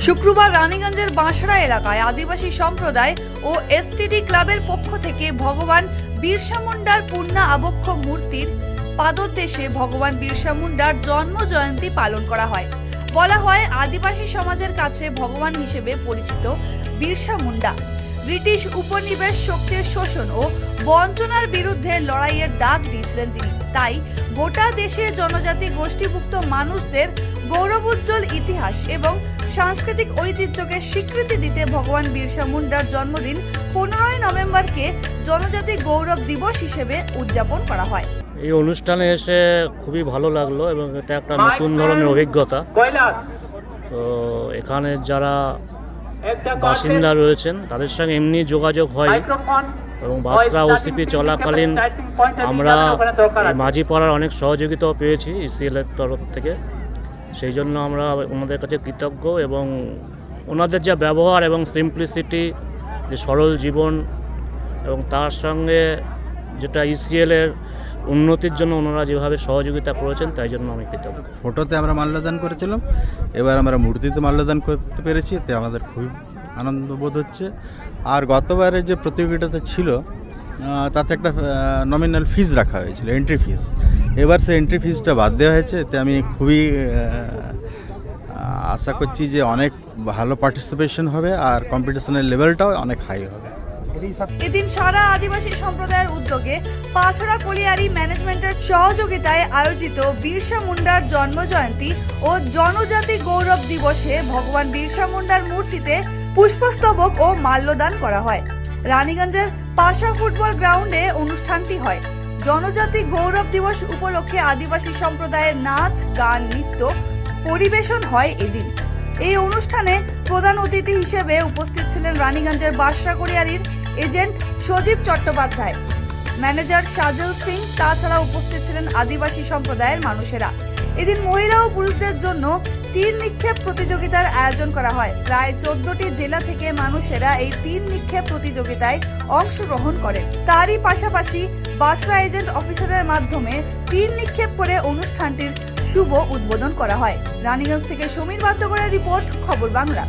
শুক্রবার রানীগঞ্জের বাঁশড়া এলাকায় আদিবাসী সম্প্রদায় ও এসটিডি ক্লাবের পক্ষ থেকে ভগবান বিরসা মুন্ডার পূর্ণ আবক্ষ মূর্তির পাদদেশে ভগবান বিরসা মুন্ডার জন্ম জয়ন্তী পালন করা হয়। বলা হয়, আদিবাসী সমাজের কাছে ভগবান হিসেবে পরিচিত বিরসা মুন্ডা ব্রিটিশ উপনিবেশ শক্তির শোষণ ও বঞ্চনার বিরুদ্ধে লড়াইয়ের ডাক দিয়েছিলেন তিনি। তাই গোটা দেশে জনজাতি গোষ্ঠীভুক্ত মানুষদের গৌরবোজ্জ্বল ইতিহাস এবং সাংস্কৃতিক ঐতিহ্যকে স্বীকৃতি দিতে ভগবান বিরসা মুন্ডার জন্মদিন 15ই নভেম্বরকে জনজাতি গৌরব দিবস হিসেবে উদযাপন করা হয়। এই অনুষ্ঠানে এসে খুবই ভালো লাগলো এবং এটা একটা নতুন ধরনের অভিজ্ঞতা। তো এখানে যারা বাসিন্দা রয়েছেন তাদের সঙ্গে এমনি যোগাযোগ হয় এবং বাসরা ওসিপি চলাকালীন আমরা মাঝিপাড়ার অনেক সহযোগিতাও পেয়েছি ইসিএলের তরফ থেকে। সেই জন্য আমরা ওনাদের কাছে কৃতজ্ঞ এবং ওনাদের যা ব্যবহার এবং সিম্পলিসিটি, যে সরল জীবন এবং তার সঙ্গে যেটা ইসিএলের উন্নতির জন্য ওনারা যেভাবে সহযোগিতা করেছেন তাই জন্য আমি কৃতজ্ঞ। ফটোতে আমরা মাল্যদান করেছিলাম, এবার আমরা মূর্তিতে মাল্যদান করতে পেরেছি, এতে আমাদের খুবই আনন্দ বোধ হচ্ছে। আর গতবারে যে প্রতিযোগিতাটা ছিল তাতে একটা নমিনাল ফিজ রাখা হয়েছিল, এন্ট্রি ফিজ। এবার সেই এন্ট্রি ফিজটা বাদ দেওয়া হয়েছে, এতে আমি খুবই আশা করছি যে অনেক ভালো পার্টিসিপেশন হবে আর কম্পিটিশনের লেভেলটাও অনেক হাই হবে। এদিন সারা আদিবাসী সম্প্রদায়ের উদ্যোগে পাঁশড়া কলিয়ারি ম্যানেজমেন্টের সহযোগিতায় আয়োজিত বিরসা মুন্ডার জন্ম জয়ন্তী ও জনজাতি গৌরব দিবসে ভগবান বিরসা মুন্ডার মূর্তিতে পুষ্পস্তবক ও মাল্যদান করা হয়। রানীগঞ্জের পাশা ফুটবল গ্রাউন্ডে অনুষ্ঠানটি হয়। জনজাতি গৌরব দিবস উপলক্ষে আদিবাসী সম্প্রদায়ের নাচ, গান, নৃত্য পরিবেশন হয় এদিন। এই অনুষ্ঠানে প্রধান অতিথি হিসেবে উপস্থিত ছিলেন রানীগঞ্জের বাঁশড়া কলিয়ারির এজেন্ট সজীব চট্টোপাধ্যায়, ম্যানেজার সাজল সিং। তাছাড়া উপস্থিত ছিলেন আদিবাসী সম্প্রদায়ের মানুষেরা। এদিন মহিলা ও পুরুষদের জন্য তীর নিক্ষেপ প্রতিযোগিতার আয়োজন করা হয়। প্রায় 14টি জেলা থেকে মানুষেরা এই তীর নিক্ষেপ প্রতিযোগিতায় অংশগ্রহণ করেন। তারই পাশাপাশি বাঁশড়া এজেন্ট অফিসারের মাধ্যমে তীর নিক্ষেপ করে অনুষ্ঠানটির শুভ উদ্বোধন করা হয়। রানীগঞ্জ থেকে সমীর বাদ্যকরের রিপোর্ট, খবর বাংলা।